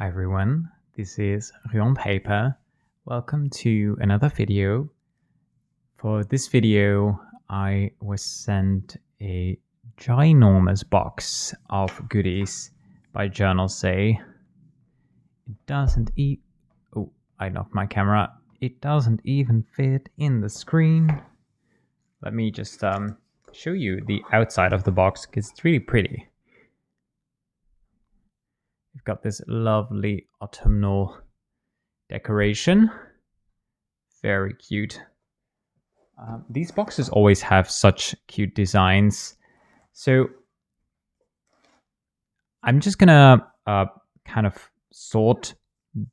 Hi everyone, this is Rion Paper. Welcome to another video. For this video, I was sent a ginormous box of goodies by Journalsay. It doesn't oh, I knocked my camera. It doesn't even fit in the screen. Let me just show you the outside of the box because it's really pretty. We've got this lovely autumnal decoration. Very cute. These boxes always have such cute designs. So I'm just gonna kind of sort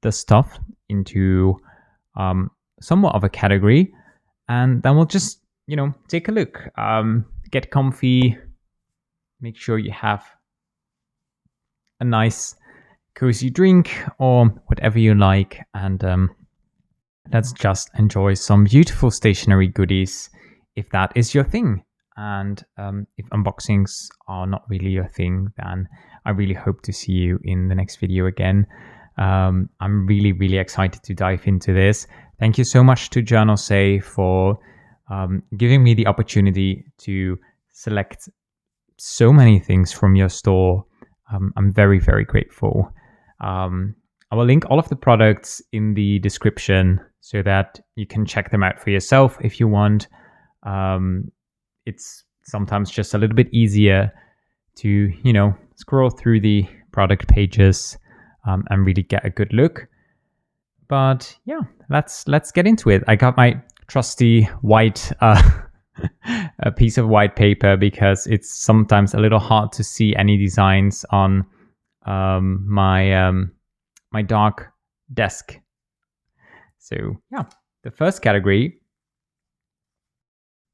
the stuff into somewhat of a category, and then we'll just, take a look. Get comfy, make sure you have a nice cozy drink or whatever you like, and let's just enjoy some beautiful stationery goodies if that is your thing. And if unboxings are not really your thing, then I really hope to see you in the next video again. I'm really, really excited to dive into this. Thank you so much to Journalsay for giving me the opportunity to select so many things from your store. I'm very, very grateful. I will link all of the products in the description so that you can check them out for yourself if you want. It's sometimes just a little bit easier to, scroll through the product pages and really get a good look. But yeah, let's get into it. I got my trusty white a piece of white paper because it's sometimes a little hard to see any designs on my dark desk. So yeah, the first category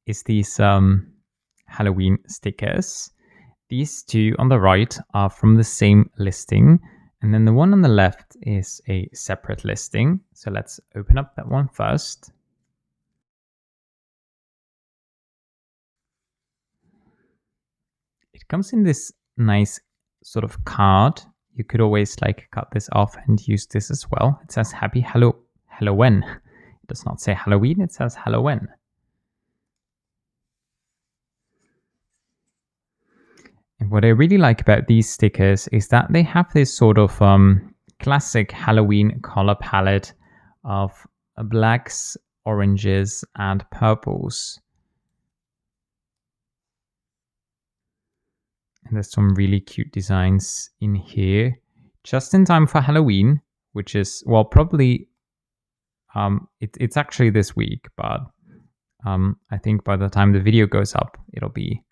is these Halloween stickers. These two on the right are from the same listing, and then the one on the left is a separate listing. So let's open up that one first. It comes in this nice sort of card. You could always cut this off and use this as well. It says Happy Halloween. It does not say Halloween, it says Halloween. And what I really like about these stickers is that they have this sort of classic Halloween color palette of blacks, oranges, and purples. And there's some really cute designs in here, just in time for Halloween, which is, well, probably, it's actually this week, but I think by the time the video goes up, it'll be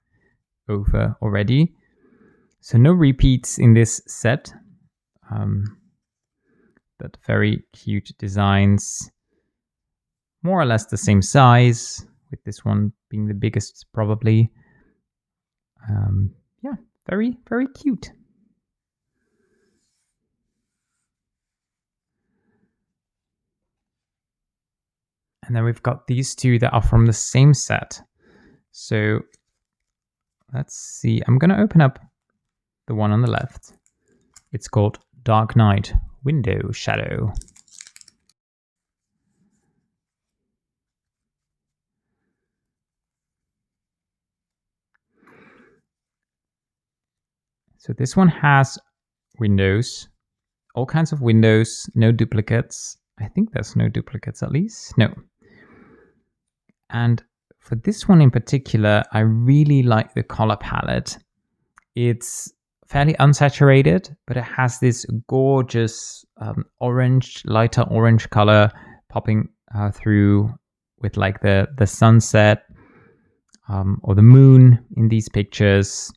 over already. So no repeats in this set, but very cute designs, more or less the same size, with this one being the biggest probably. Yeah, very, very cute. And then we've got these two that are from the same set. So let's see. I'm going to open up the one on the left. It's called Dark Knight Window Shadow. So this one has windows, all kinds of windows, no duplicates. I think there's no duplicates at least. No. And for this one in particular, I really like the color palette. It's fairly unsaturated, but it has this gorgeous orange, lighter orange color popping through with the sunset or the moon in these pictures.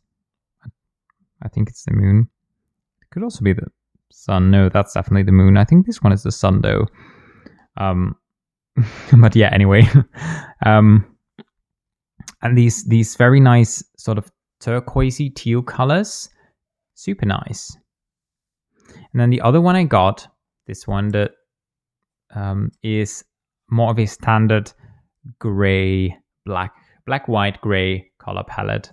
I think it's the moon. It could also be the sun. No, that's definitely the moon. I think this one is the sun though. But yeah, anyway. And these very nice sort of turquoisey teal colors. Super nice. And then the other one I got, this one that is more of a standard gray, black, white, gray color palette.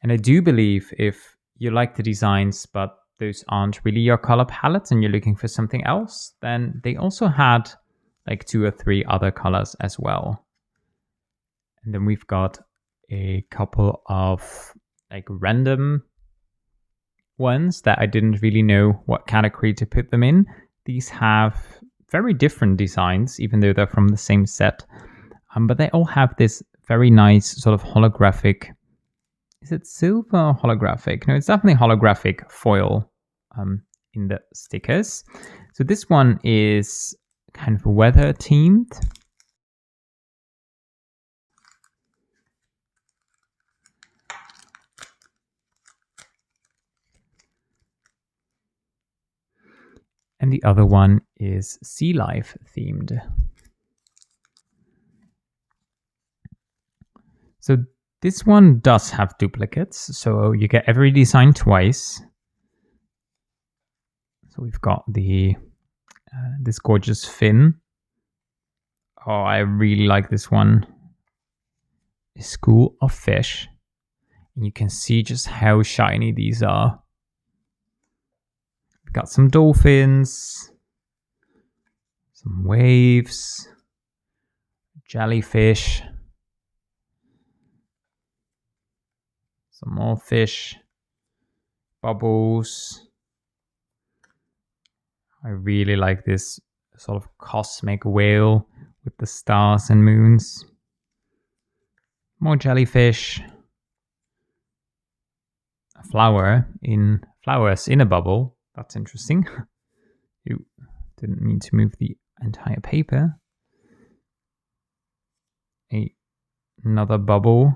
And I do believe if you like the designs but those aren't really your color palettes and you're looking for something else, then they also had like 2 or 3 other colors as well. And then we've got a couple of like random ones that I didn't really know what category to put them in. These have very different designs, even though they're from the same set. But they all have this very nice sort of holographic. Is it silver or holographic? No, it's definitely holographic foil in the stickers. So this one is kind of weather themed. And the other one is sea life themed. So this one does have duplicates, so you get every design twice. So we've got the this gorgeous fin. Oh, I really like this one. A school of fish. And you can see just how shiny these are. We've got some dolphins, some waves, jellyfish, some more fish, bubbles. I really like this sort of cosmic whale with the stars and moons. More jellyfish. A flowers in a bubble. That's interesting. Ooh, didn't mean to move the entire paper. Another bubble.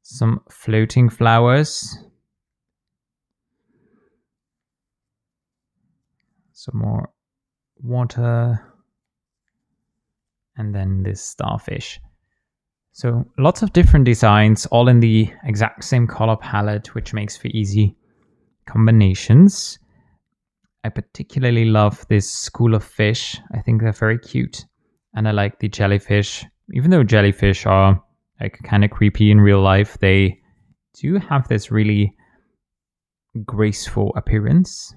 Some floating flowers. Some more water. And then this starfish. So lots of different designs, all in the exact same color palette, which makes for easy combinations. I particularly love this school of fish. I think they're very cute. And I like the jellyfish. Even though jellyfish are like kind of creepy in real life, they do have this really graceful appearance.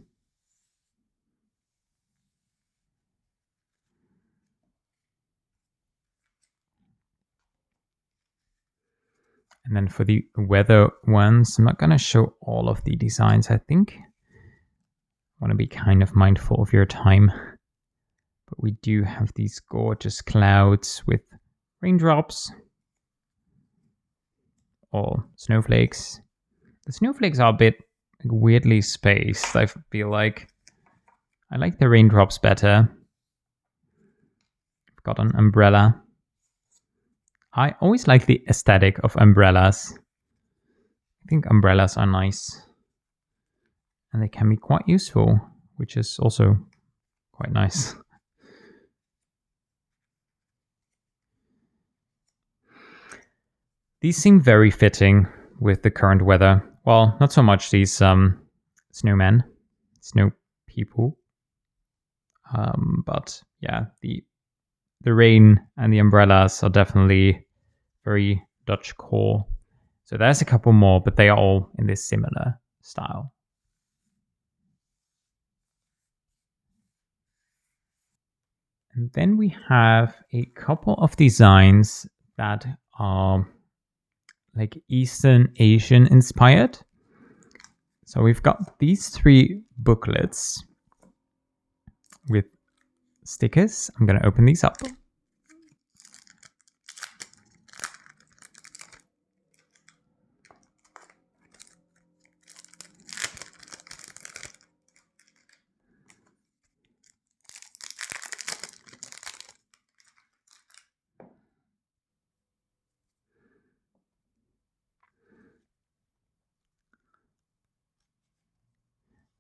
And then for the weather ones, I'm not going to show all of the designs, I think. I want to be kind of mindful of your time. But we do have these gorgeous clouds with raindrops or snowflakes. The snowflakes are a bit weirdly spaced, I feel like. I like the raindrops better. I've got an umbrella. I always like the aesthetic of umbrellas. I think umbrellas are nice. And they can be quite useful, which is also quite nice. These seem very fitting with the current weather. Well, not so much these snowmen, snow people. But yeah, the rain and the umbrellas are definitely very Dutch core. So there's a couple more, but they are all in this similar style. And then we have a couple of designs that are like Eastern Asian inspired. So we've got these 3 booklets with stickers. I'm going to open these up.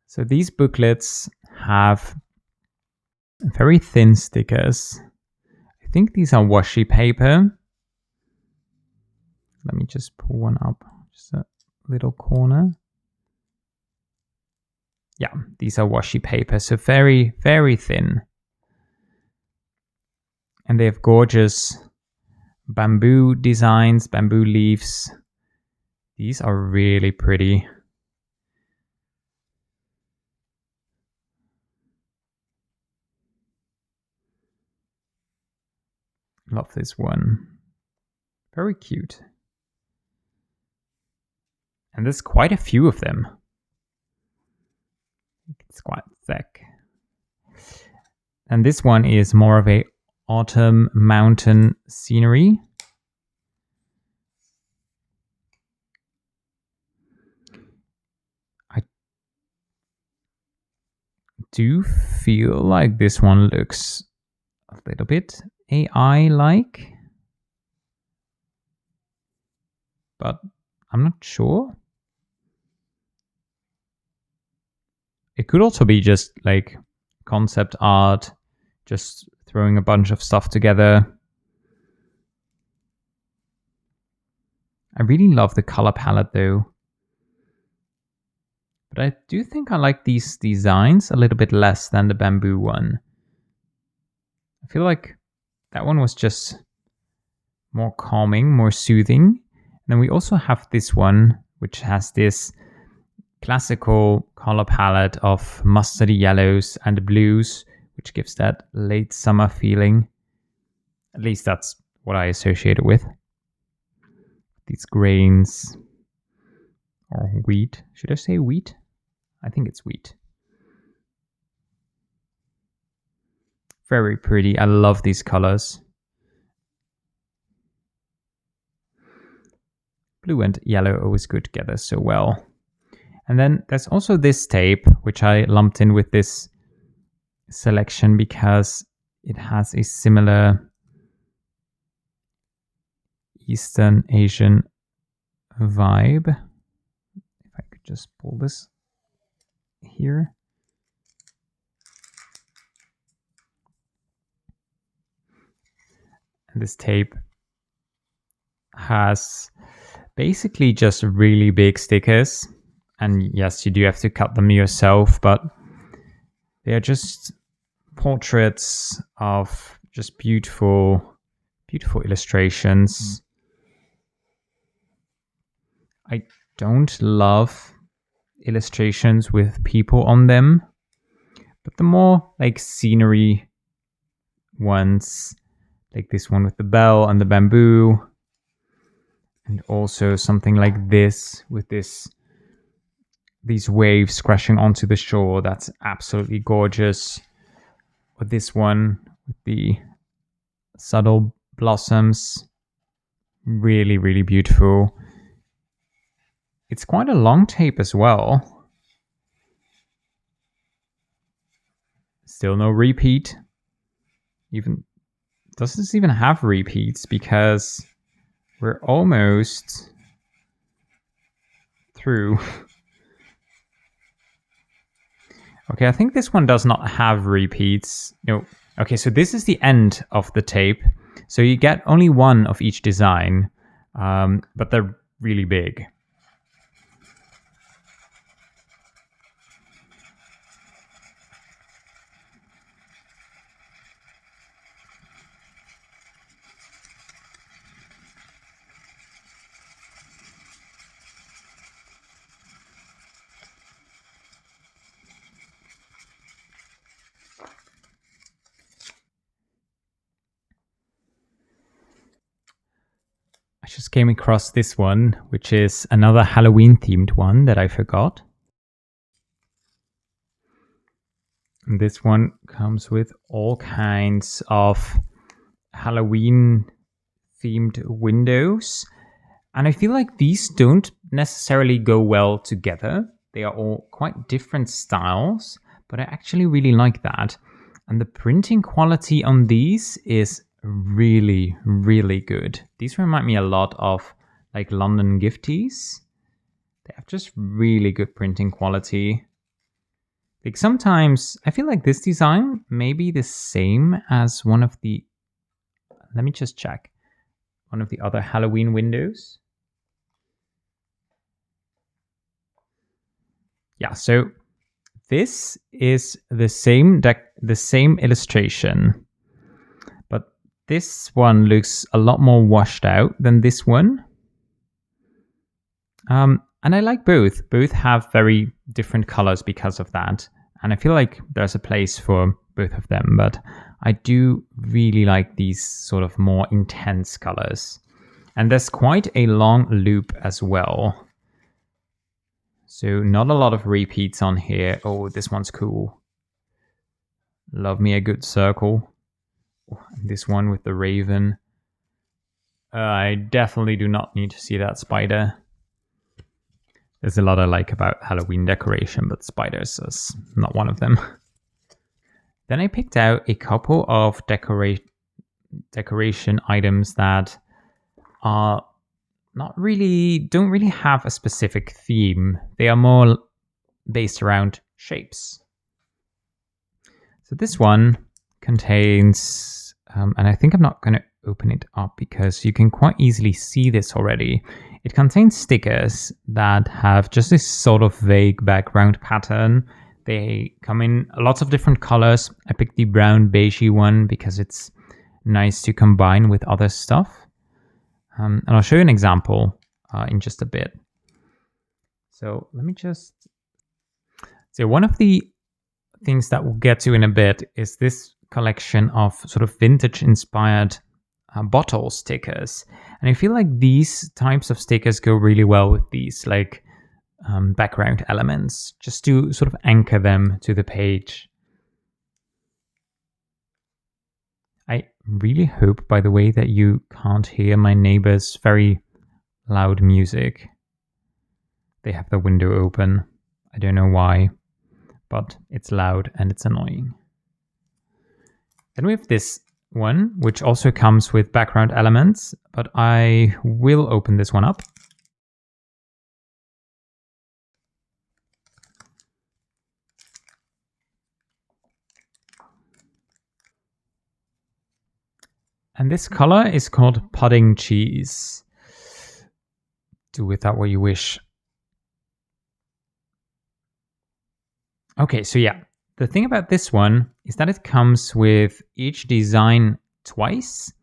So these booklets have very thin stickers. I think these are washi paper. Let me just pull one up, just a little corner. Yeah, these are washi paper, so very, very thin. And they have gorgeous bamboo designs, bamboo leaves. These are really pretty. Love this one. Very cute. And there's quite a few of them. It's quite thick. And this one is more of a autumn mountain scenery. I do feel like this one looks a little bit AI-like, but I'm not sure. It could also be just like concept art, just throwing a bunch of stuff together. I really love the color palette though. But I do think I like these designs a little bit less than the bamboo one. I feel like that one was just more calming, more soothing. And then we also have this one, which has this classical color palette of mustardy yellows and blues, which gives that late summer feeling. At least that's what I associate it with. These grains, or wheat. Should I say wheat? I think it's wheat. Very pretty. I love these colors. Blue and yellow always go together so well. And then there's also this tape, which I lumped in with this selection because it has a similar Eastern Asian vibe. If I could just pull this here. And this tape has basically just really big stickers. And yes, you do have to cut them yourself, but they are just portraits of just beautiful, beautiful illustrations. I don't love illustrations with people on them, but the more like scenery ones, like this one with the bell and the bamboo, and also something like this with these waves crashing onto the shore. That's absolutely gorgeous. Or this one with the subtle blossoms. Really, really beautiful. It's quite a long tape as well. Still no repeat. Does this even have repeats? Because we're almost through. Okay, I think this one does not have repeats. No. Okay, so this is the end of the tape. So you get only one of each design, but they're really big. I just came across this one, which is another Halloween themed one that I forgot. And this one comes with all kinds of Halloween themed windows. And I feel like these don't necessarily go well together. They are all quite different styles, but I actually really like that. And the printing quality on these is really, really good. These remind me a lot of like London Gifties. They have just really good printing quality. Like sometimes I feel like this design may be the same as one of the, let me just check, one of the other Halloween windows. Yeah, so this is the same illustration, but this one looks a lot more washed out than this one. And I like both. Both have very different colors because of that. And I feel like there's a place for both of them, but I do really like these sort of more intense colors. And there's quite a long loop as well. So not a lot of repeats on here. Oh, this one's cool. Love me a good circle. Oh, this one with the raven. I definitely do not need to see that spider. There's a lot I like about Halloween decoration, but spiders is not one of them. Then I picked out a couple of decoration items that are don't really have a specific theme. They are more based around shapes. So this one contains, and I think I'm not going to open it up because you can quite easily see this already. It contains stickers that have just this sort of vague background pattern. They come in lots of different colors. I picked the brown beigey one because it's nice to combine with other stuff. And I'll show you an example in just a bit. So let me just... So one of the things that we'll get to in a bit is this collection of sort of vintage inspired bottle stickers. And I feel like these types of stickers go really well with these like background elements, just to sort of anchor them to the page. I really hope, by the way, that you can't hear my neighbor's very loud music. They have the window open. I don't know why, but it's loud and it's annoying. Then we have this one, which also comes with background elements, but I will open this one up. And this color is called pudding cheese. Do with that what you wish. Okay, so yeah, the thing about this one is that it comes with each design twice,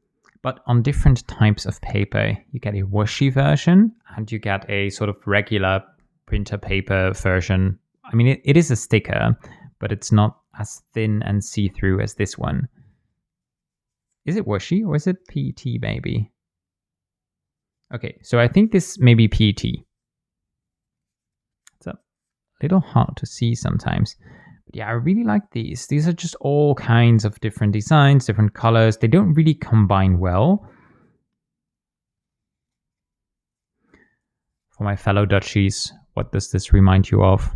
but on different types of paper. You get a washi version and you get a sort of regular printer paper version. I mean, it is a sticker, but it's not as thin and see-through as this one. Is it washi or is it PET maybe? Okay, so I think this may be PET. It's a little hard to see sometimes. But yeah, I really like these. These are just all kinds of different designs, different colors. They don't really combine well. For my fellow Dutchies, what does this remind you of?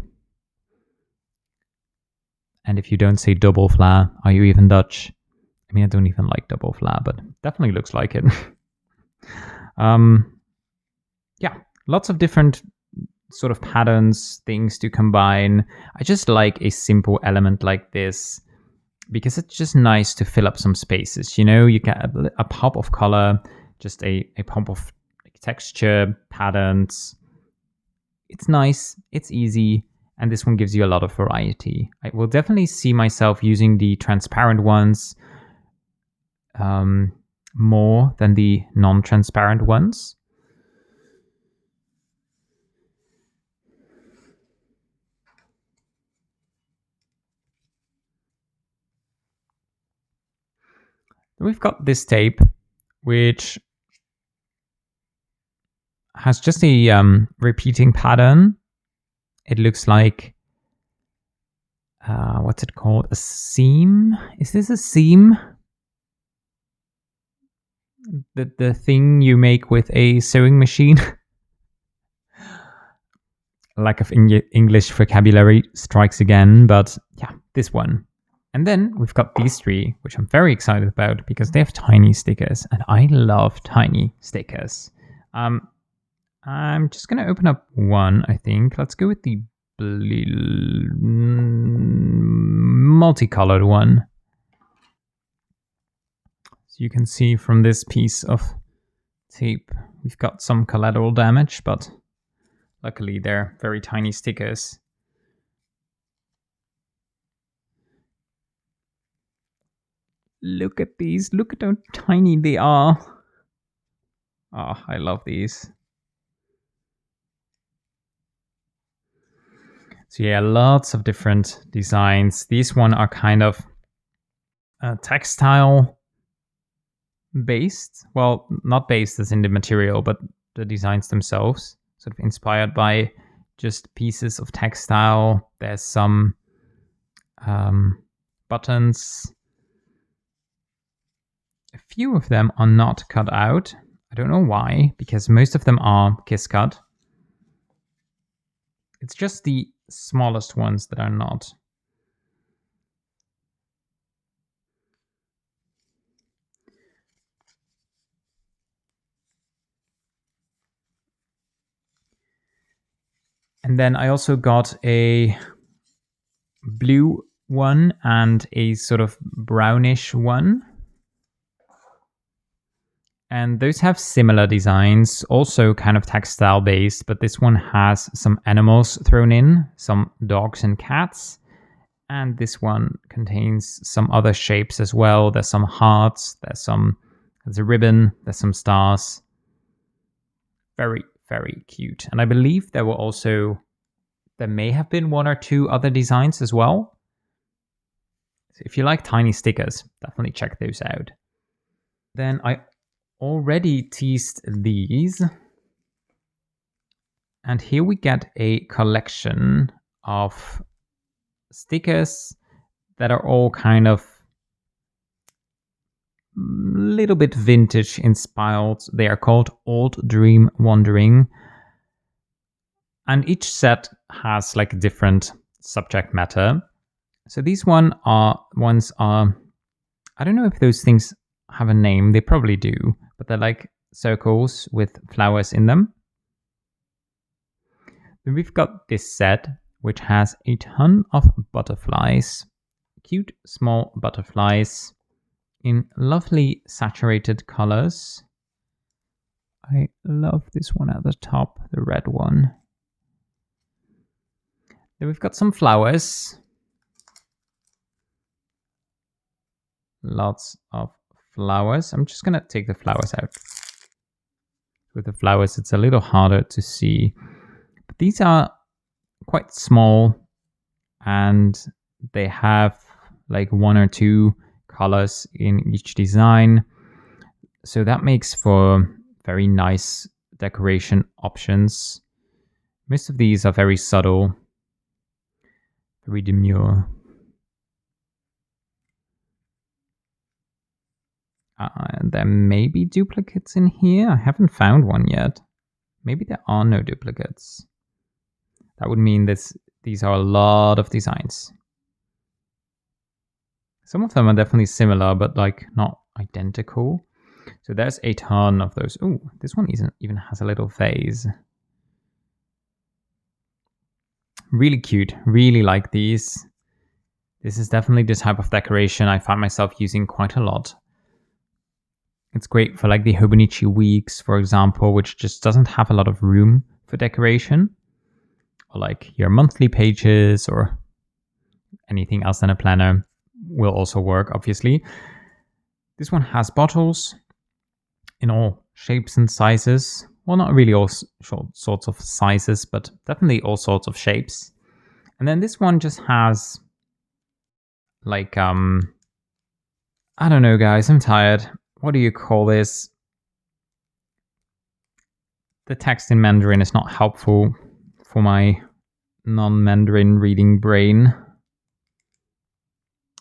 And if you don't say double fla, are you even Dutch? I mean, I don't even like double fla, but definitely looks like it. Yeah, lots of different sort of patterns, things to combine. I just like a simple element like this because it's just nice to fill up some spaces. You know, you get a pop of color, just a pop of texture, patterns. It's nice, it's easy, and this one gives you a lot of variety. I will definitely see myself using the transparent ones more than the non-transparent ones. We've got this tape, which has just a repeating pattern. It looks like, what's it called? A seam? Is this a seam? The thing you make with a sewing machine? Lack of English vocabulary strikes again, but yeah, this one. And then we've got these three, which I'm very excited about because they have tiny stickers, and I love tiny stickers. I'm just going to open up one, I think. Let's go with the multicolored one. So you can see from this piece of tape, we've got some collateral damage, but luckily they're very tiny stickers. Look at these. Look at how tiny they are. Oh, I love these. So yeah, lots of different designs. These one are kind of textile based. Well, not based as in the material, but the designs themselves, sort of inspired by just pieces of textile. There's some buttons. A few of them are not cut out. I don't know why, because most of them are kiss cut. It's just the smallest ones that are not. And then I also got a blue one and a sort of brownish one. And those have similar designs, also kind of textile based, but this one has some animals thrown in, some dogs and cats. And this one contains some other shapes as well. There's some hearts, there's a ribbon, there's some stars. Very, very cute. And I believe there may have been one or two other designs as well. So if you like tiny stickers, definitely check those out. Then I already teased these. And here we get a collection of stickers that are all kind of little bit vintage inspired. They are called Old Dream Wandering. And each set has like a different subject matter. So these ones are, I don't know if those things have a name. They probably do, but they're like circles with flowers in them. Then we've got this set, which has a ton of butterflies, cute small butterflies in lovely saturated colors. I love this one at the top, the red one. Then we've got some flowers. Lots of flowers. I'm just gonna take the flowers out. With the flowers, it's a little harder to see. But these are quite small and they have like one or two colors in each design. So that makes for very nice decoration options. Most of these are very subtle, very demure. There may be duplicates in here. I haven't found one yet. Maybe there are no duplicates. That would mean these are a lot of designs. Some of them are definitely similar, but like not identical. So there's a ton of those. Oh, this one even has a little vase. Really cute. Really like these. This is definitely the type of decoration I find myself using quite a lot. It's great for like the Hobonichi weeks, for example, which just doesn't have a lot of room for decoration. Or like your monthly pages or anything else than a planner will also work, obviously. This one has bottles in all shapes and sizes. Well, not really all sorts of sizes, but definitely all sorts of shapes. And then this one just has like, I don't know, guys, I'm tired. What do you call this? The text in Mandarin is not helpful for my non-Mandarin reading brain.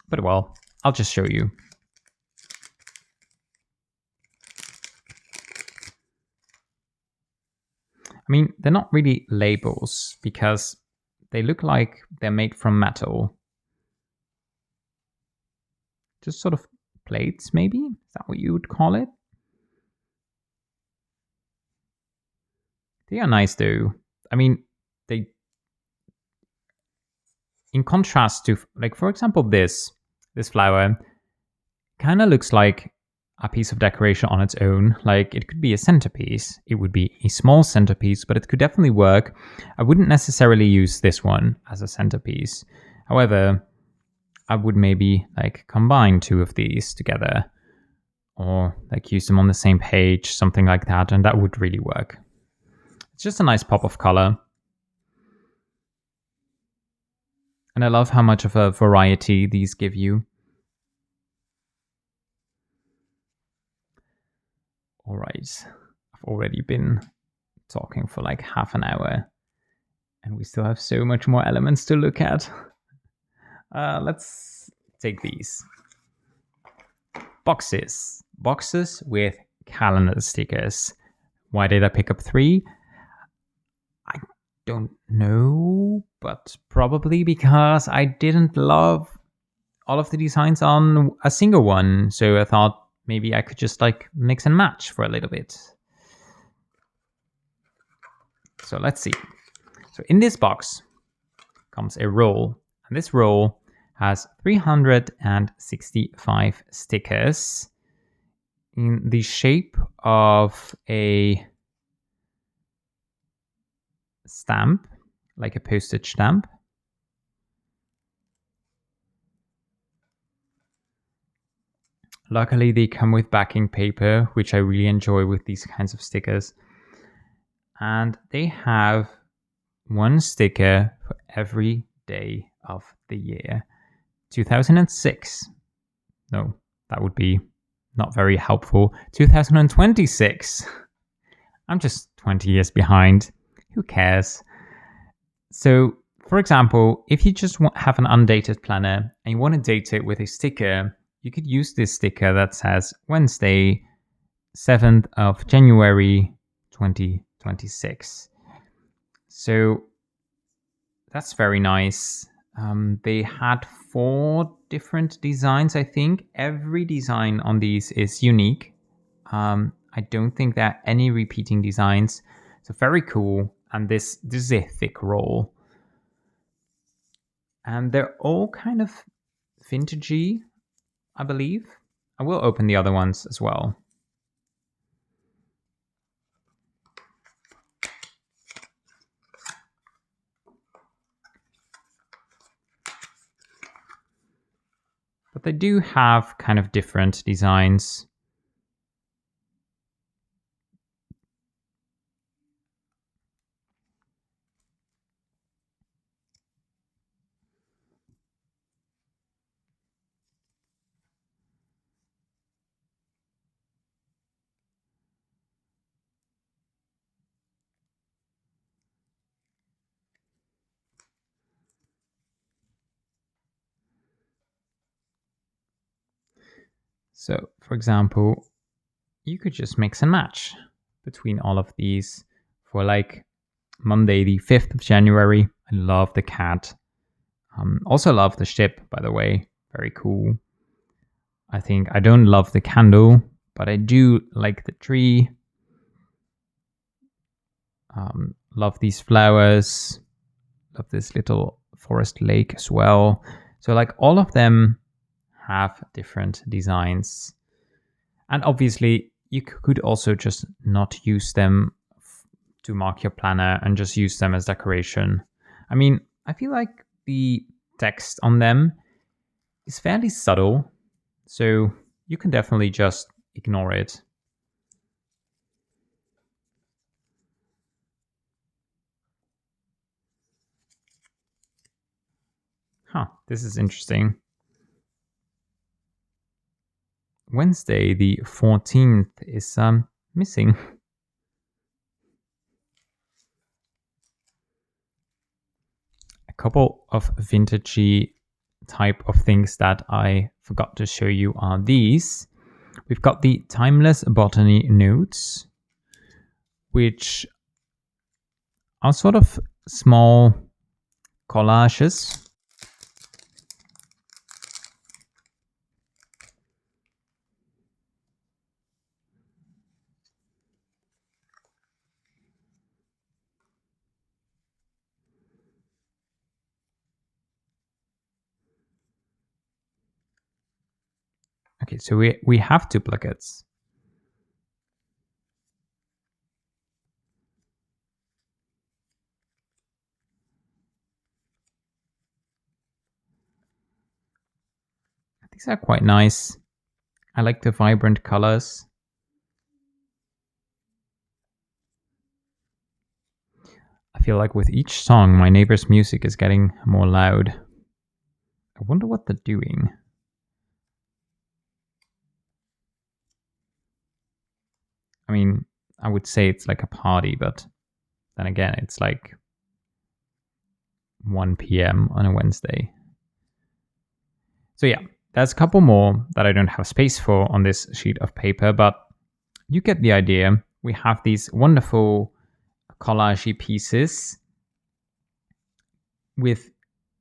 But well, I'll just show you. I mean, they're not really labels because they look like they're made from metal. Just sort of plates, maybe? Is that what you would call it? They are nice though. I mean, they, in contrast to, like, for example, this flower kind of looks like a piece of decoration on its own. Like, it could be a centerpiece. It would be a small centerpiece, but it could definitely work. I wouldn't necessarily use this one as a centerpiece. However, I would maybe like combine two of these together or like use them on the same page, something like that, and that would really work. It's just a nice pop of color. And I love how much of a variety these give you. All right. I've already been talking for like half an hour and we still have so much more elements to look at. Let's take these. Boxes. Boxes with calendar stickers. Why did I pick up 3? I don't know, but probably because I didn't love all of the designs on a single one. So I thought maybe I could just like mix and match for a little bit. So let's see. So in this box comes a roll, and this roll has 365 stickers in the shape of a stamp, like a postage stamp. Luckily, they come with backing paper, which I really enjoy with these kinds of stickers. And they have one sticker for every day of the year. 2006. No, that would be not very helpful. 2026. I'm just 20 years behind. Who cares? So, for example, if you just have an undated planner and you want to date it with a sticker, you could use this sticker that says Wednesday, 7th of January, 2026. So that's very nice. They had 4 different designs, I think. Every design on these is unique. I don't think there are any repeating designs. So very cool. And this is a thick roll. And they're all kind of vintagey, I believe. I will open the other ones as well. But they do have kind of different designs. So, for example, you could just mix and match between all of these for like Monday, the 5th of January. I love the cat. Also love the ship, by the way. Very cool. I think I don't love the candle, but I do like the tree. Love these flowers. Love this little forest lake as well. So like all of them have different designs. And obviously you could also just not use them to mark your planner and just use them as decoration. I mean, I feel like the text on them is fairly subtle, so you can definitely just ignore it. This is interesting. Wednesday, the 14th, is missing. A couple of vintagey type of things that I forgot to show you are these. We've got the Timeless Botany Notes, which are sort of small collages. Okay, so we have duplicates. These are quite nice. I like the vibrant colors. I feel like with each song, my neighbor's music is getting more loud. I wonder what they're doing. I mean, I would say it's like a party, but then again, it's like 1 p.m. on a Wednesday. So yeah, there's a couple more that I don't have space for on this sheet of paper, but you get the idea. We have these wonderful collagey pieces with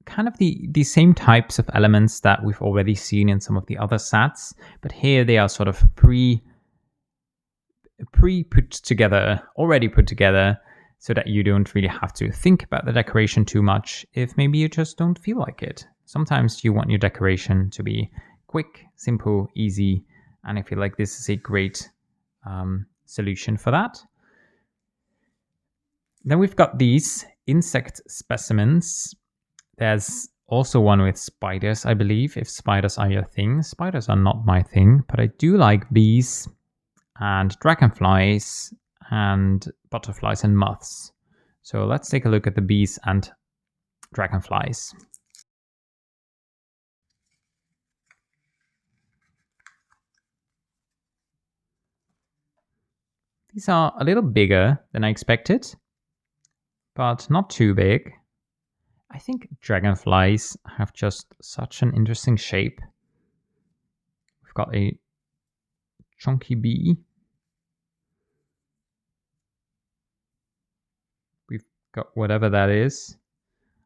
kind of the same types of elements that we've already seen in some of the other sets, but here they are sort of pre put together, already put together, so that you don't really have to think about the decoration too much if maybe you just don't feel like it. Sometimes you want your decoration to be quick, simple, easy, and I feel like this is a great solution for that. Then we've got these insect specimens. There's also one with spiders, I believe, if spiders are your thing. Spiders are not my thing, but I do like bees and dragonflies and butterflies and moths. So let's take a look at the bees and dragonflies. These are a little bigger than I expected, but not too big. I think dragonflies have just such an interesting shape. We've got a chunky bee. We've got whatever that is.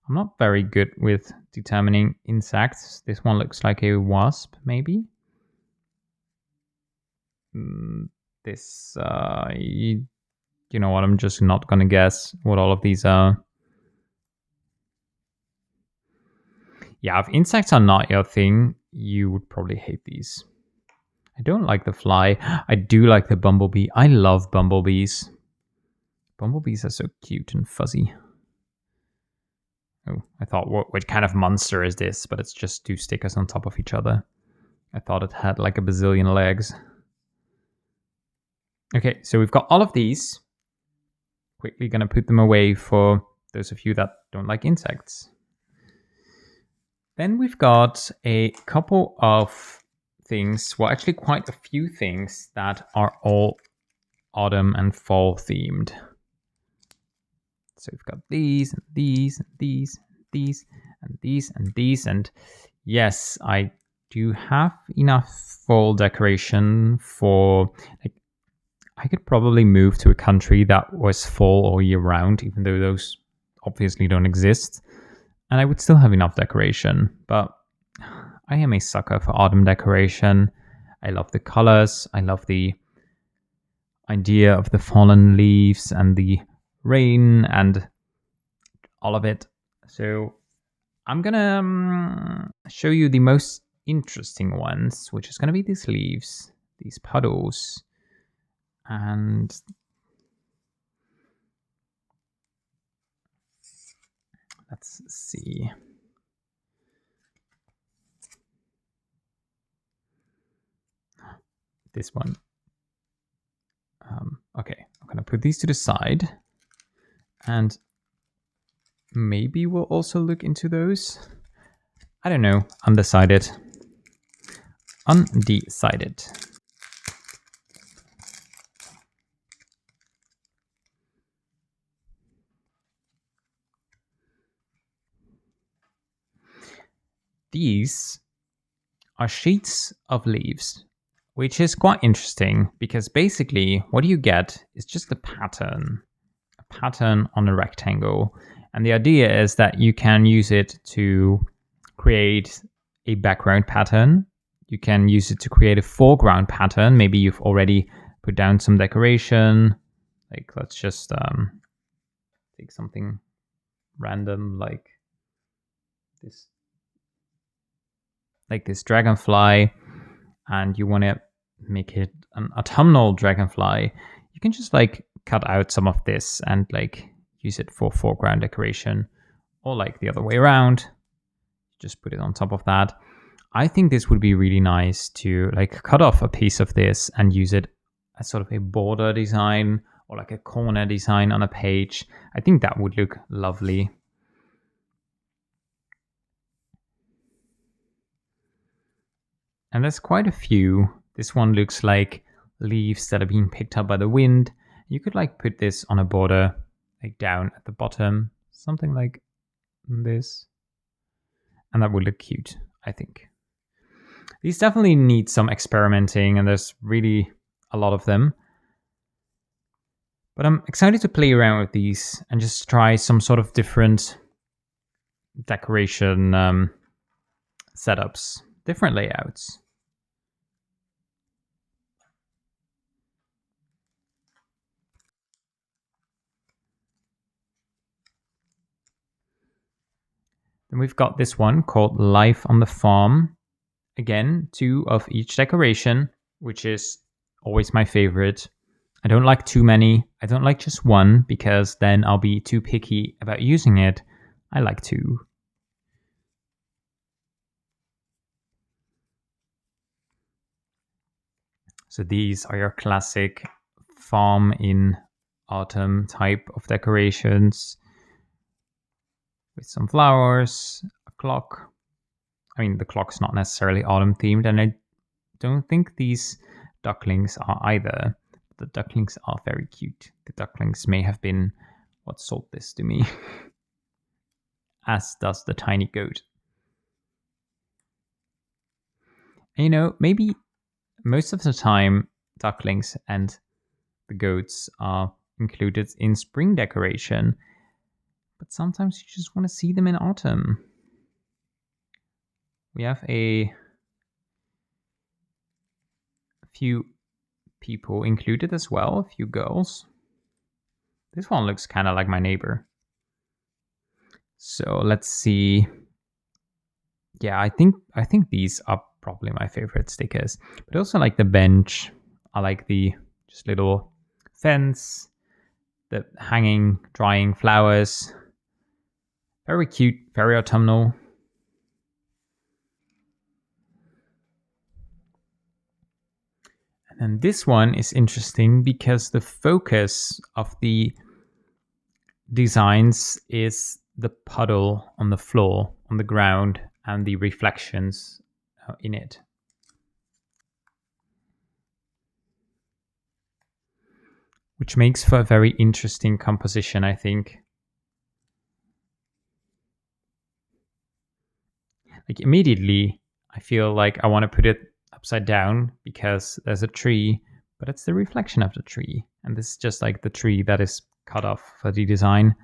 I'm not very good with determining insects. This one looks like a wasp, maybe. This, you know what, I'm just not gonna guess what all of these are. Yeah, if insects are not your thing, you would probably hate these. I don't like the fly. I do like the bumblebee. I love bumblebees. Bumblebees are so cute and fuzzy. Oh, I thought, what kind of monster is this? But it's just two stickers on top of each other. I thought it had like a bazillion legs. Okay, so we've got all of these. Quickly gonna put them away for those of you that don't like insects. Then we've got a couple of things, well, actually quite a few things that are all autumn and fall themed. So we've got these and these and these and these and these and these. And yes, I do have enough fall decoration for, like, I could probably move to a country that was fall all year round, even though those obviously don't exist. And I would still have enough decoration. But I am a sucker for autumn decoration. I love the colors. I love the idea of the fallen leaves and the rain and all of it. So I'm gonna show you the most interesting ones, which is gonna be these leaves, these puddles, and let's see. This one. Okay, I'm gonna put these to the side, and maybe we'll also look into those. I don't know. Undecided. Undecided. These are sheets of leaves, which is quite interesting because basically what you get is just a pattern on a rectangle. And the idea is that you can use it to create a background pattern. You can use it to create a foreground pattern. Maybe you've already put down some decoration. Like, let's just take something random like this dragonfly, and you want to make it an autumnal dragonfly. You can just like cut out some of this and like use it for foreground decoration, or like the other way around, just put it on top of that. I think this would be really nice to like cut off a piece of this and use it as sort of a border design or like a corner design on a page. I think that would look lovely. And there's quite a few. This one looks like leaves that are being picked up by the wind. You could like put this on a border, like down at the bottom, something like this. And that would look cute, I think. These definitely need some experimenting, and there's really a lot of them. But I'm excited to play around with these and just try some sort of different decoration setups, different layouts. Then we've got this one called Life on the Farm. Again, 2 of each decoration, which is always my favorite. I don't like too many. I don't like just one because then I'll be too picky about using it. I like 2. So these are your classic farm in autumn type of decorations with some flowers, a clock. I mean, the clock's not necessarily autumn themed, and I don't think these ducklings are either. The ducklings are very cute. The ducklings may have been what sold this to me, as does the tiny goat. And, you know, maybe most of the time, ducklings and the goats are included in spring decoration, but sometimes you just want to see them in autumn. We have a few people included as well, a few girls. This one looks kind of like my neighbor. So let's see. Yeah, I think these are probably my favorite stickers. But also like the bench. I like the just little fence, the hanging, drying flowers. Very cute, very autumnal. And this one is interesting because the focus of the designs is the puddle on the floor, on the ground, and the reflections in it. Which makes for a very interesting composition, I think. Like immediately, I feel like I want to put it upside down because there's a tree, but it's the reflection of the tree. And this is just like the tree that is cut off for the design.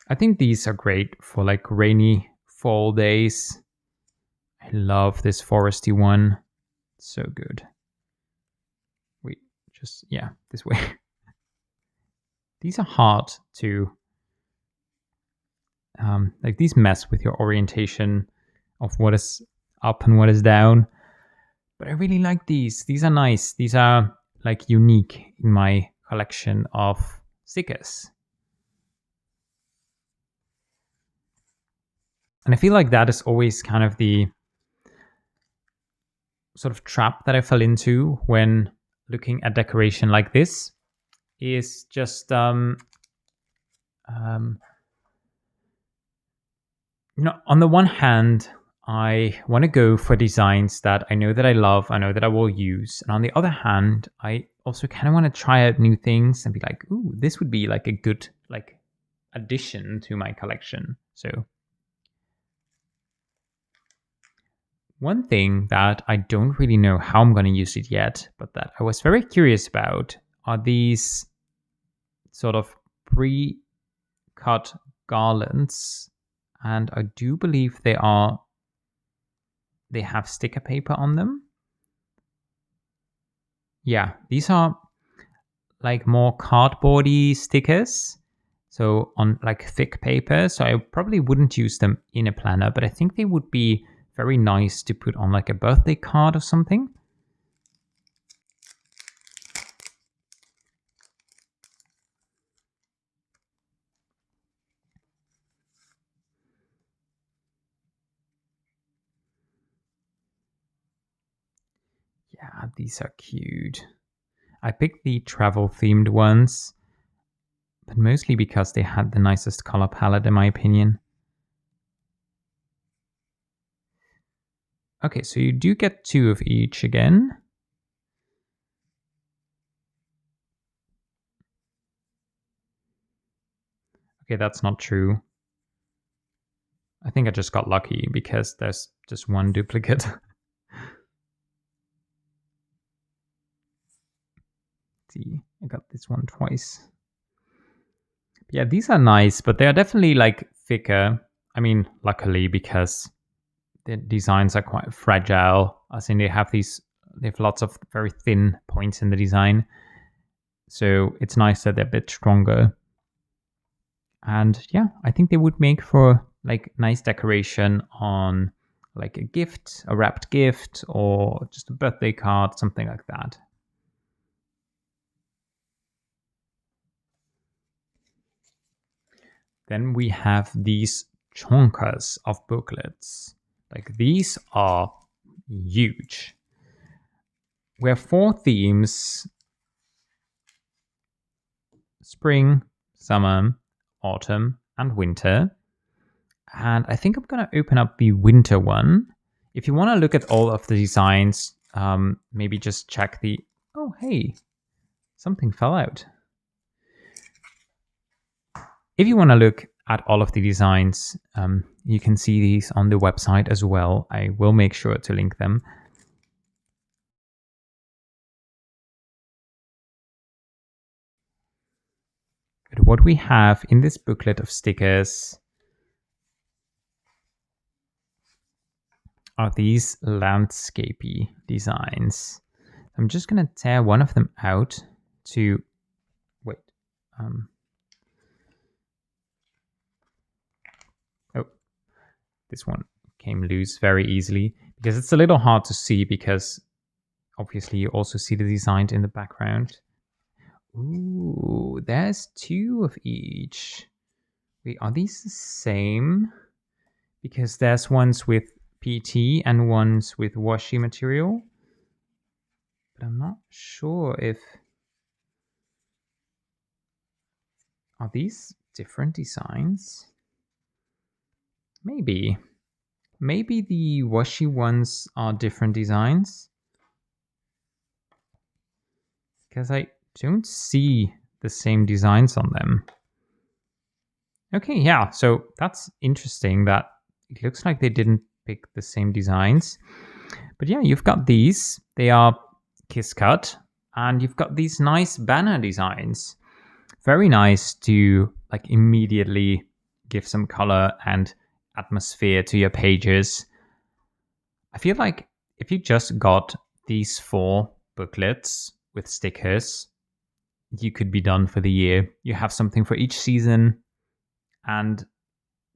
I think these are great for like rainy fall days. I love this foresty one. It's so good. Wait, just, yeah, this way. These are hard to, like these mess with your orientation of what is up and what is down. But I really like these. These are nice. These are like unique in my collection of stickers. And I feel like that is always kind of the sort of trap that I fell into when looking at decoration like this, is just you know, on the one hand, I want to go for designs that I know that I love, I know that I will use. And on the other hand, I also kind of want to try out new things and be like, ooh, this would be like a good like addition to my collection. So one thing that I don't really know how I'm going to use it yet, but that I was very curious about are these sort of pre-cut garlands. And I do believe they have sticker paper on them. Yeah, these are like more cardboardy stickers. So on like thick paper. So I probably wouldn't use them in a planner, but I think they would be very nice to put on like a birthday card or something. Yeah, these are cute. I picked the travel themed ones, but mostly because they had the nicest color palette in my opinion. Okay, so you do get 2 of each again. Okay, that's not true. I think I just got lucky because there's just one duplicate. See, I got this one twice. Yeah, these are nice, but they are definitely like thicker. I mean, luckily, because the designs are quite fragile. As in, they have lots of very thin points in the design. So it's nice that they're a bit stronger. And yeah, I think they would make for like nice decoration on like a gift, a wrapped gift, or just a birthday card, something like that. Then we have these chonkas of booklets. Like these are huge. We have 4 themes: spring, summer, autumn, and winter. And I think I'm going to open up the winter one. If you want to look at all of the designs, maybe just check the... Oh, hey, something fell out. If you want to look at all of the designs, you can see these on the website as well. I will make sure to link them. But what we have in this booklet of stickers are these landscapey designs. I'm just going to tear one of them out to... Wait. Oh, this one came loose very easily because it's a little hard to see because obviously you also see the design in the background. Ooh, there's 2 of each. Wait, are these the same? Because there's ones with PT and ones with washi material. But I'm not sure if... Are these different designs? Maybe. Maybe the washi ones are different designs. Because I don't see the same designs on them. Okay, yeah, so that's interesting that it looks like they didn't pick the same designs. But yeah, you've got these. They are kiss cut. And you've got these nice banner designs. Very nice to like immediately give some color and atmosphere to your pages. I feel like if you just got these 4 booklets with stickers, you could be done for the year. You have something for each season, and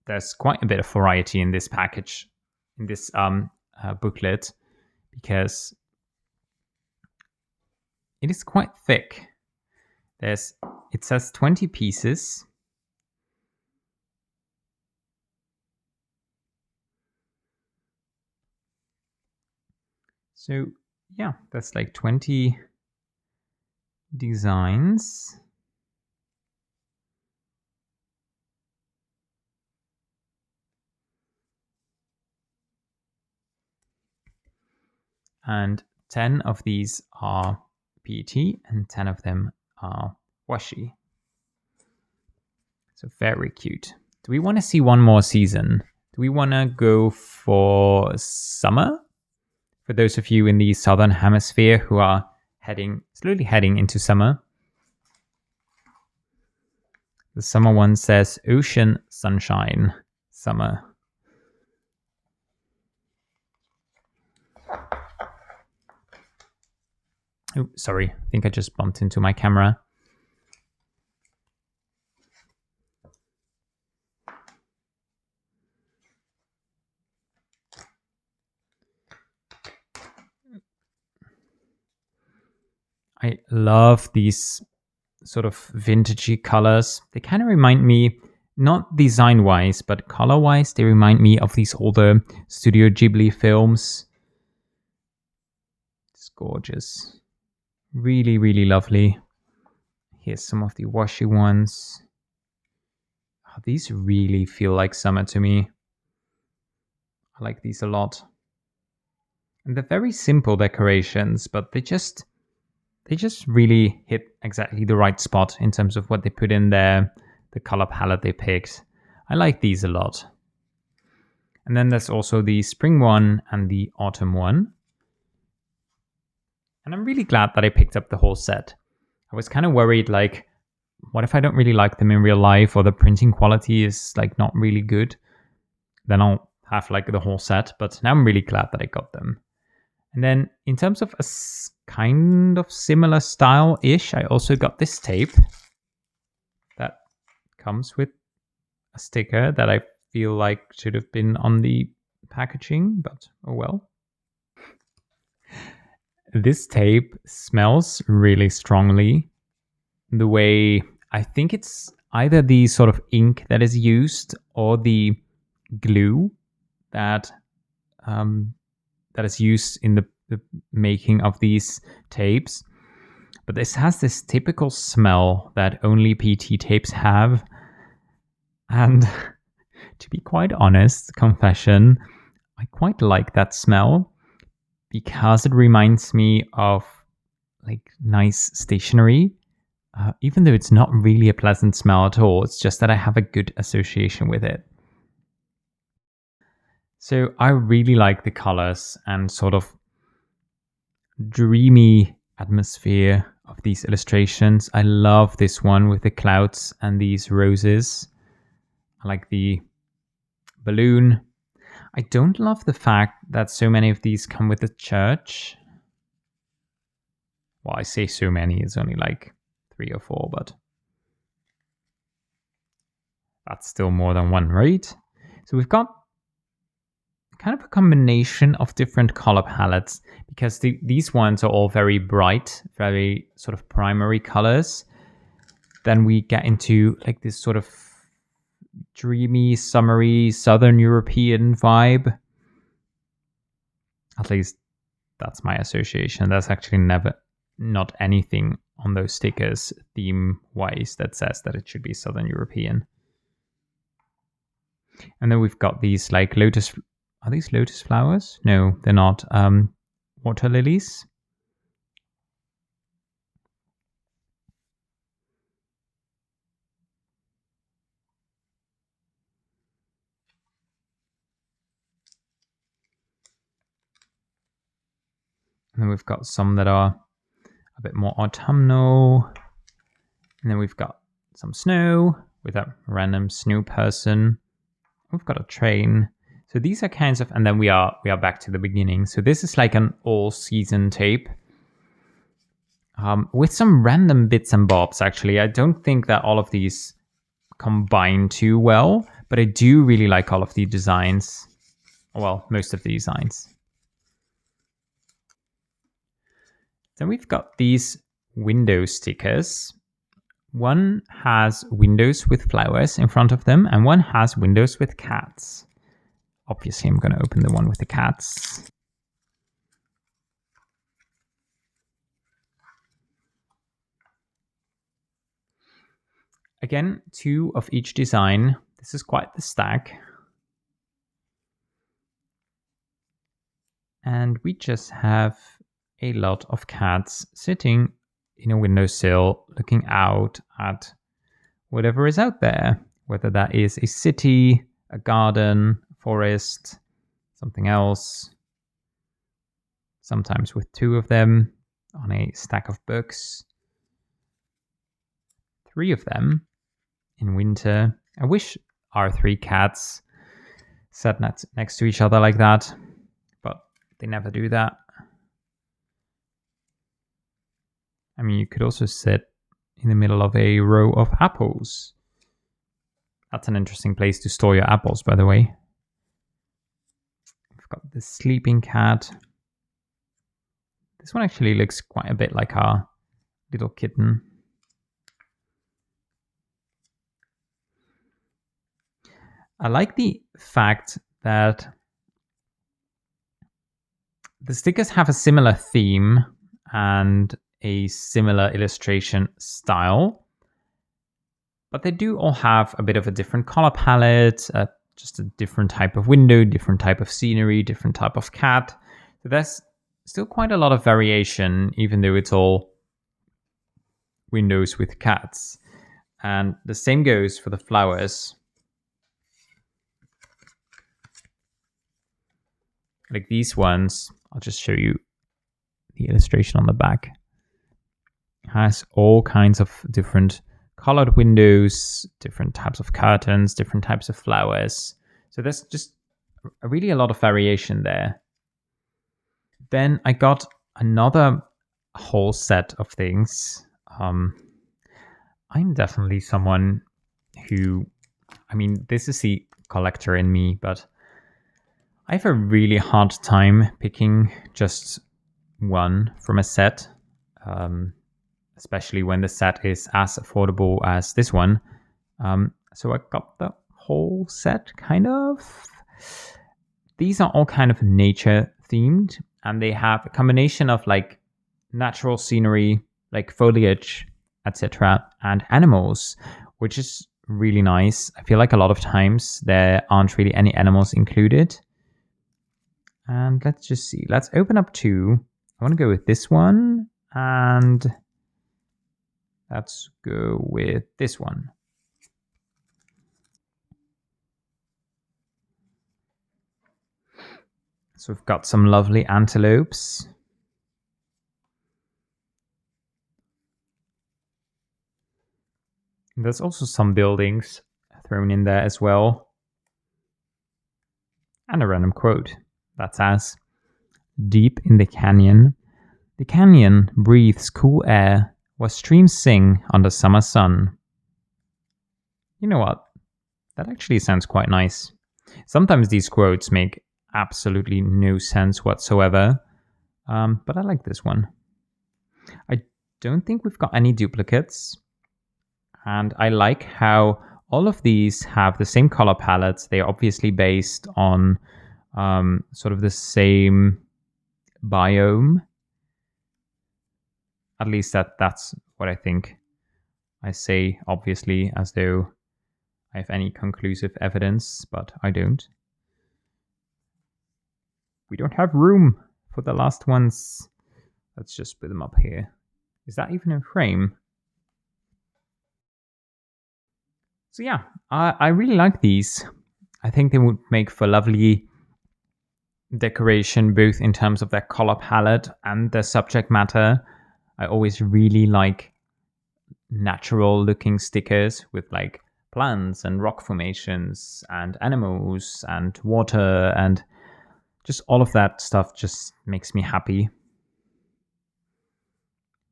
there's quite a bit of variety in this package, in this booklet, because it is quite thick. It says 20 pieces. So yeah, that's like 20 designs. And 10 of these are PET and 10 of them are washi. So very cute. Do we want to see one more season? Do we want to go for summer? For those of you in the southern hemisphere who are slowly heading into summer. The summer one says ocean, sunshine, summer. Oh, sorry. I think I just bumped into my camera. I love these sort of vintagey colors. They kind of remind me, not design-wise, but color-wise, they remind me of these older Studio Ghibli films. It's gorgeous. Really, really lovely. Here's some of the washi ones. Oh, these really feel like summer to me. I like these a lot. And they're very simple decorations, but they just really hit exactly the right spot in terms of what they put in there. the color palette they picked. I like these a lot. And then there's also the spring one and the autumn one. And I'm really glad that I picked up the whole set. I was kind of worried, like, what if I don't really like them in real life, or the printing quality is like not really good? Then I'll have like the whole set. But now I'm really glad that I got them. And then in terms of a kind of similar style-ish, I also got this tape that comes with a sticker that I feel like should have been on the packaging, but oh well. This tape smells really strongly. The way, I think it's either the sort of ink that is used or the glue that that is used in the making of these tapes. But this has this typical smell that only PT tapes have. And to be quite honest, confession, I quite like that smell because it reminds me of like nice stationery. Even though it's not really a pleasant smell at all, it's just that I have a good association with it. So I really like the colors and sort of dreamy atmosphere of these illustrations. I love this one with the clouds and these roses. I like the balloon. I don't love the fact that so many of these come with a church. Well, I say so many, it's only like 3 or 4, but that's still more than one, right? So we've got kind of a combination of different color palettes because these ones are all very bright, very sort of primary colors. Then we get into like this sort of dreamy, summery, Southern European vibe. At least that's my association. That's actually not anything on those stickers theme wise that says that it should be Southern European. And then we've got these like lotus. Are these lotus flowers? No, they're not. Water lilies. And then we've got some that are a bit more autumnal. And then we've got some snow with a random snow person. We've got a train. So these are kinds of, and then we are back to the beginning. So this is like an all-season tape with some random bits and bobs. Actually, I don't think that all of these combine too well, but I do really like all of the designs. Well, most of the designs. Then we've got these window stickers. One has windows with flowers in front of them, and one has windows with cats. Obviously, I'm going to open the one with the cats. Again, 2 of each design. This is quite the stack. And we just have a lot of cats sitting in a windowsill looking out at whatever is out there, whether that is a city, a garden, a forest, something else. Sometimes with 2 of them on a stack of books. 3 of them in winter. I wish our 3 cats sat next to each other like that, but they never do that. I mean, you could also sit in the middle of a row of apples. That's an interesting place to store your apples, by the way. We've got the sleeping cat. This one actually looks quite a bit like our little kitten. I like the fact that the stickers have a similar theme and a similar illustration style, but they do all have a bit of a different color palette, just a different type of window, different type of scenery, different type of cat. So there's still quite a lot of variation, even though it's all windows with cats. And the same goes for the flowers. Like these ones, I'll just show you the illustration on the back. Has all kinds of different colored windows, different types of curtains, different types of flowers. So there's just really a lot of variation there. Then I got another whole set of things. I'm definitely someone who, I mean, this is the collector in me, but I have a really hard time picking just one from a set, especially when the set is as affordable as this one. So I got the whole set, kind of. These are all kind of nature themed, and they have a combination of like natural scenery, like foliage, etc., and animals, which is really nice. I feel like a lot of times there aren't really any animals included. And let's just see. Let's open up two. I want to go with this one, and let's go with this one. So we've got some lovely antelopes. There's also some buildings thrown in there as well. And a random quote that says, "Deep in the canyon breathes cool air where streams sing under summer sun." You know what? That actually sounds quite nice. Sometimes these quotes make absolutely no sense whatsoever, but I like this one. I don't think we've got any duplicates, and I like how all of these have the same color palettes. They're obviously based on sort of the same biome. At least that's what I think. I say obviously as though I have any conclusive evidence, but I don't. We don't have room for the last ones. Let's just put them up here. Is that even in frame? So yeah, I really like these. I think they would make for lovely decoration, both in terms of their color palette and their subject matter. I always really like natural looking stickers with like plants and rock formations and animals and water, and just all of that stuff just makes me happy.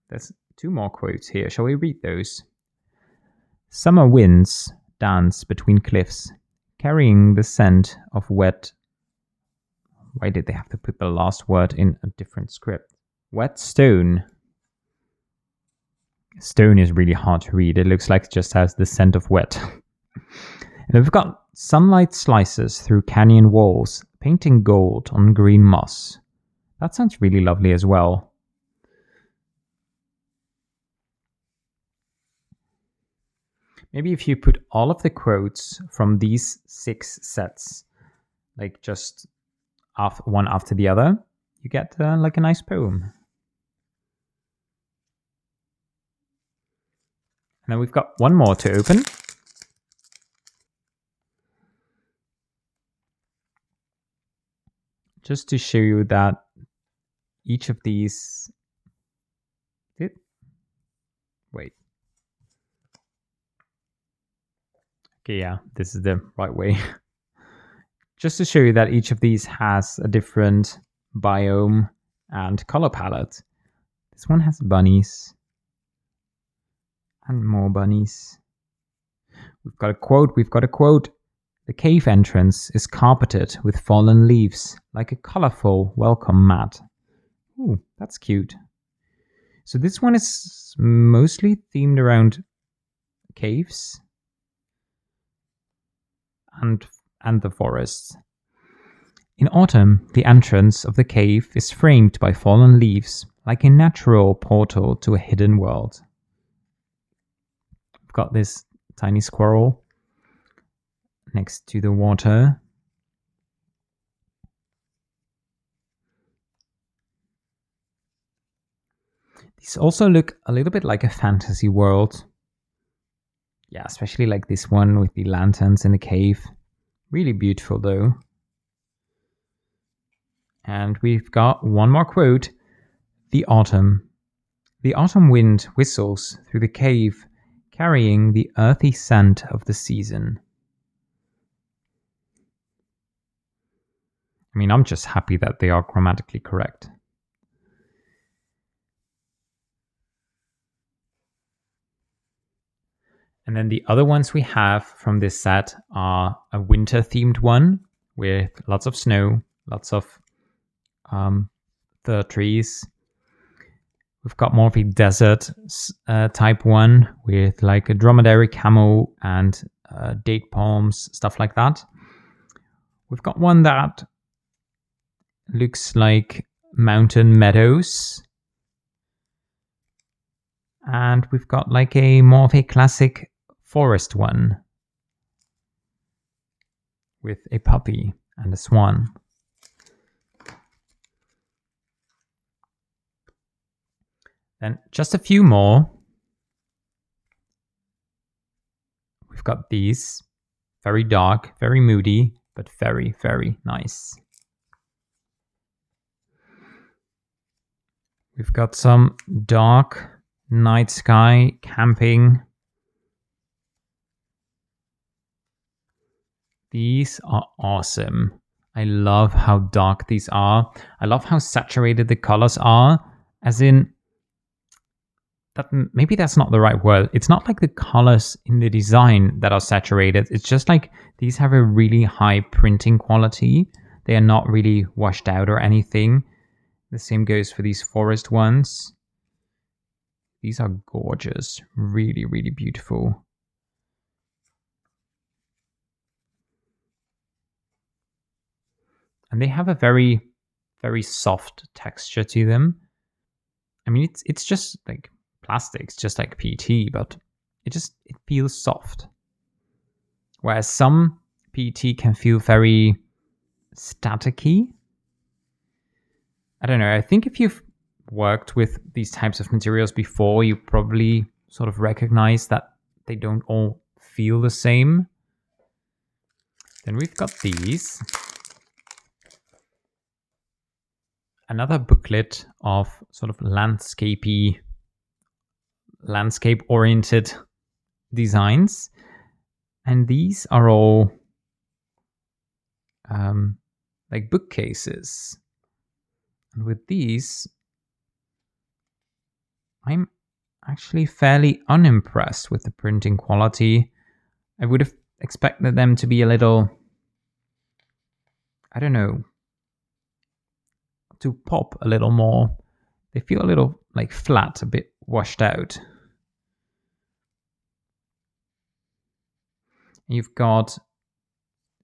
There's two more quotes here. Shall we read those? "Summer winds dance between cliffs, carrying the scent of wet." Why did they have to put the last word in a different script? Wet stone. Stone is really hard to read. It looks like it just has the scent of wet. And we've got sunlight slices through canyon walls, painting gold on green moss. That sounds really lovely as well. Maybe if you put all of the quotes from these 6 sets, like just one after the other, you get like a nice poem. And then we've got one more to open. Just to show you that each of these... Wait. Okay, yeah, this is the right way. Just to show you that each of these has a different biome and color palette. This one has bunnies. And more bunnies. We've got a quote. "The cave entrance is carpeted with fallen leaves, like a colorful welcome mat." Ooh, that's cute. So this one is mostly themed around caves and the forests. "In autumn, the entrance of the cave is framed by fallen leaves, like a natural portal to a hidden world." We've got this tiny squirrel next to the water. These also look a little bit like a fantasy world. Yeah, especially like this one with the lanterns in the cave. Really beautiful though. And we've got one more quote. The autumn. The autumn wind whistles through the cave, carrying the earthy scent of the season. I mean, I'm just happy that they are grammatically correct. And then the other ones we have from this set are a winter themed one with lots of snow, lots of fir trees. We've got more of a desert type one with like a dromedary camel and date palms, stuff like that. We've got one that looks like mountain meadows. And we've got like a more of a classic forest one with a puppy and a swan. Then just a few more. We've got these. Very dark, very moody, but very, very nice. We've got some dark night sky camping. These are awesome. I love how dark these are. I love how saturated the colors are, as in that maybe that's not the right word. It's not like the colors in the design that are saturated. It's just like these have a really high printing quality. They are not really washed out or anything. The same goes for these forest ones. These are gorgeous. Really, really beautiful. And they have a very, very soft texture to them. I mean, it's just like plastics, just like PT, but it feels soft. Whereas some PT can feel very staticky. I don't know. I think if you've worked with these types of materials before, you probably sort of recognize that they don't all feel the same. Then we've got these. Another booklet of sort of landscape-oriented designs. And these are all like bookcases. And with these, I'm actually fairly unimpressed with the printing quality. I would have expected them to be a little, I don't know, to pop a little more. They feel a little like flat, a bit washed out. You've got,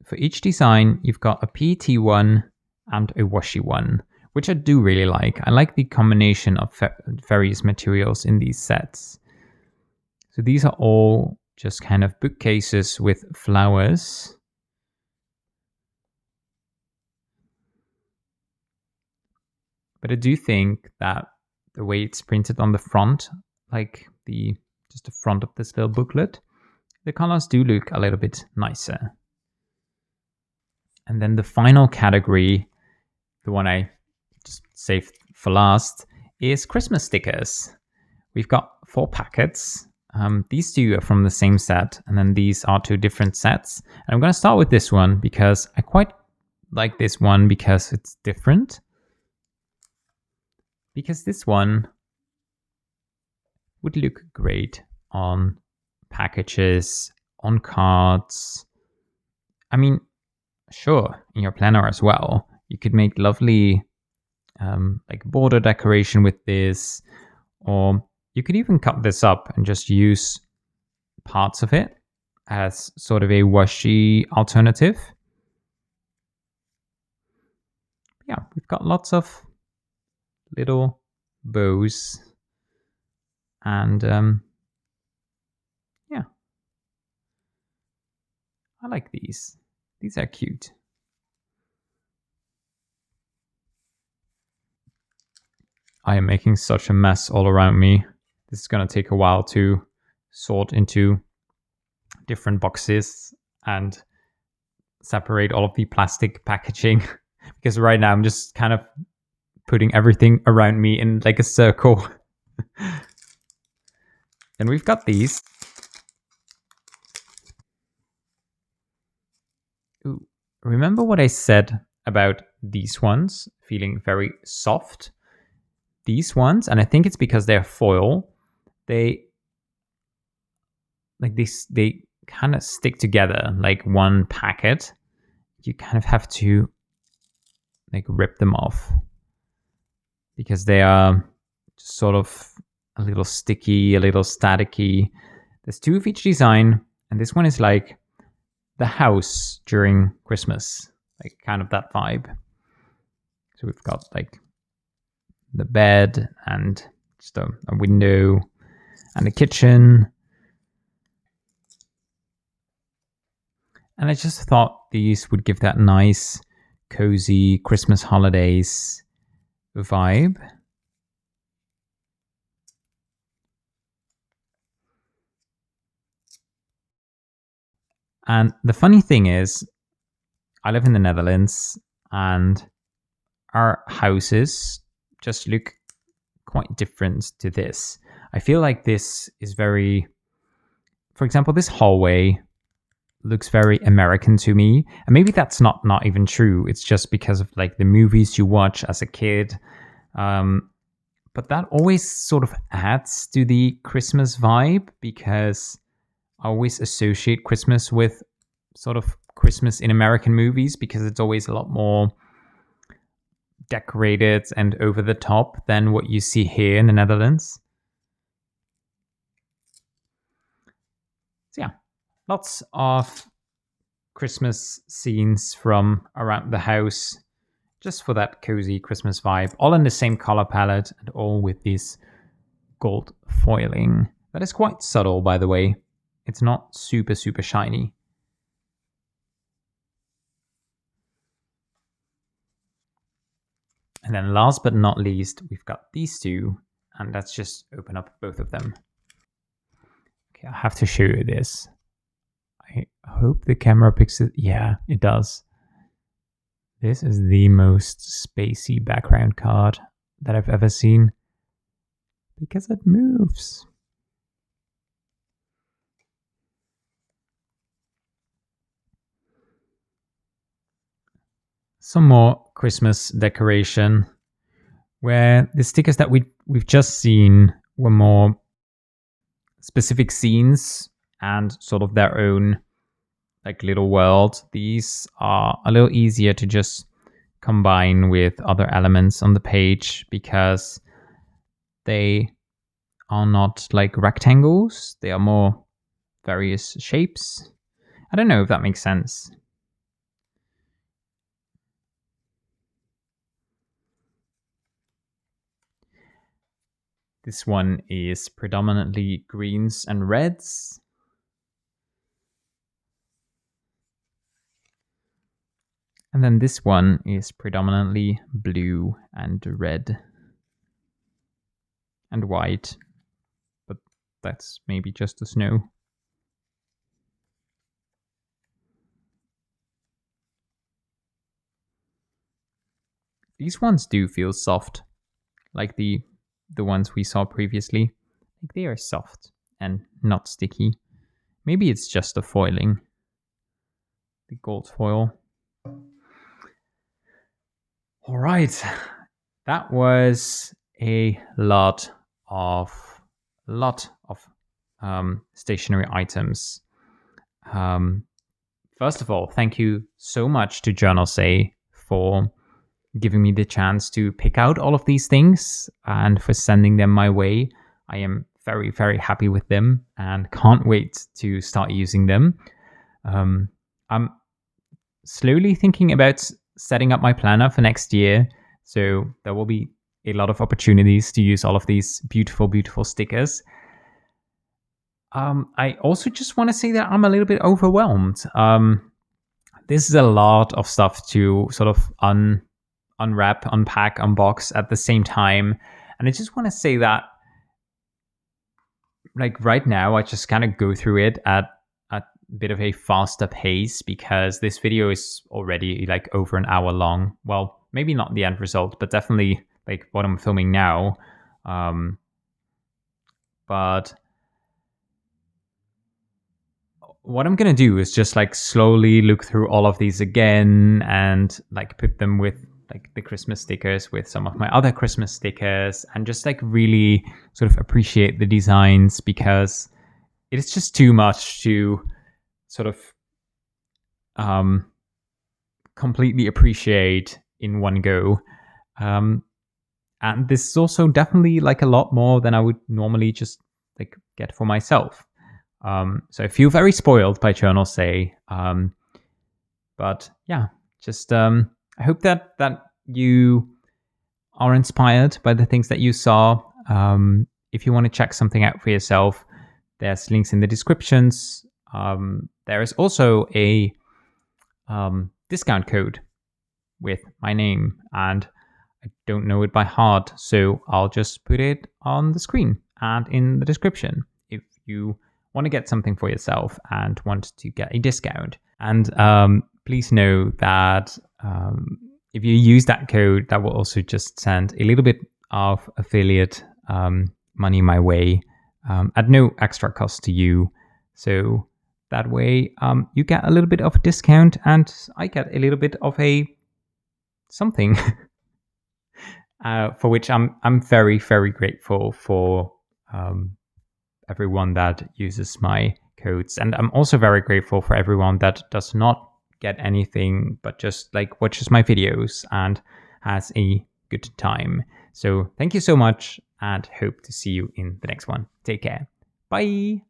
for each design, you've got a PT one and a washi one, which I do really like. I like the combination of various materials in these sets. So these are all just kind of bookcases with flowers. But I do think that the way it's printed on the front, like just the front of this little booklet, the colors do look a little bit nicer. And then the final category, the one I just saved for last, is Christmas stickers. We've got 4 packets. These 2 are from the same set, and then these are 2 different sets. And I'm going to start with this one because I quite like this one because it's different. Because this one would look great on packages, on cards. I mean, sure, in your planner as well. You could make lovely like border decoration with this, or you could even cut this up and just use parts of it as sort of a washi alternative. Yeah, we've got lots of little bows and yeah, I like these. These are cute. I am making such a mess all around me. This is going to take a while to sort into different boxes and separate all of the plastic packaging because right now I'm just kind of putting everything around me in like a circle. And we've got these. Ooh, remember what I said about these ones feeling very soft? These ones, and I think it's because they're foil, they like this, they kind of stick together like one packet. You kind of have to like rip them off because they are sort of a little sticky, a little staticky. There's two of each design, and this one is like the house during Christmas, like kind of that vibe. So we've got like the bed and just a window and a kitchen. And I just thought these would give that nice, cozy Christmas holidays vibe. And the funny thing is, I live in the Netherlands and our houses just look quite different to this. I feel like this is very, for example, this hallway looks very American to me. And maybe that's not even true. It's just because of like the movies you watch as a kid. But that always sort of adds to the Christmas vibe because I always associate Christmas with sort of Christmas in American movies because it's always a lot more decorated and over the top than what you see here in the Netherlands. So yeah, lots of Christmas scenes from around the house just for that cozy Christmas vibe, all in the same color palette and all with this gold foiling. That is quite subtle, by the way. It's not super shiny. And then last but not least, we've got these two, and let's just open up both of them. Okay, I have to show you this. I hope the camera picks it. Yeah, it does. This is the most spacey background card that I've ever seen because it moves. Some more Christmas decoration where the stickers that we've just seen were more specific scenes and sort of their own like little world. These are a little easier to just combine with other elements on the page because they are not like rectangles. They are more various shapes. I don't know if that makes sense. This one is predominantly greens and reds. And then this one is predominantly blue and red and white, but that's maybe just the snow. These ones do feel soft, like the ones we saw previously. Like they are soft and not sticky. Maybe it's just the foiling, the gold foil. All right, that was a lot of stationery items. First of all, thank you so much to Journalsay for giving me the chance to pick out all of these things and for sending them my way. I am very happy with them and can't wait to start using them. I'm slowly thinking about setting up my planner for next year, so there will be a lot of opportunities to use all of these beautiful stickers. I also just want to say that I'm a little bit overwhelmed. This is a lot of stuff to sort of unwrap, unpack, unbox at the same time. And I just want to say that like right now, I just kind of go through it at bit of a faster pace because this video is already like over an hour long. Well, maybe not the end result, but definitely like what I'm filming now. But what I'm gonna do is just like slowly look through all of these again and like put them with like the Christmas stickers with some of my other Christmas stickers and just like really sort of appreciate the designs, because it's just too much to sort of completely appreciate in one go. And this is also definitely like a lot more than I would normally just like get for myself. So I feel very spoiled by Journalsay. But yeah, just I hope that you are inspired by the things that you saw. If you want to check something out for yourself, there's links in the descriptions. There is also a discount code with my name, and I don't know it by heart, so I'll just put it on the screen and in the description if you want to get something for yourself and want to get a discount. And please know that if you use that code, that will also just send a little bit of affiliate money my way at no extra cost to you. So that way you get a little bit of a discount and I get a little bit of a something. For which I'm very, very grateful for everyone that uses my codes. And I'm also very grateful for everyone that does not get anything but just like watches my videos and has a good time. So thank you so much and hope to see you in the next one. Take care. Bye.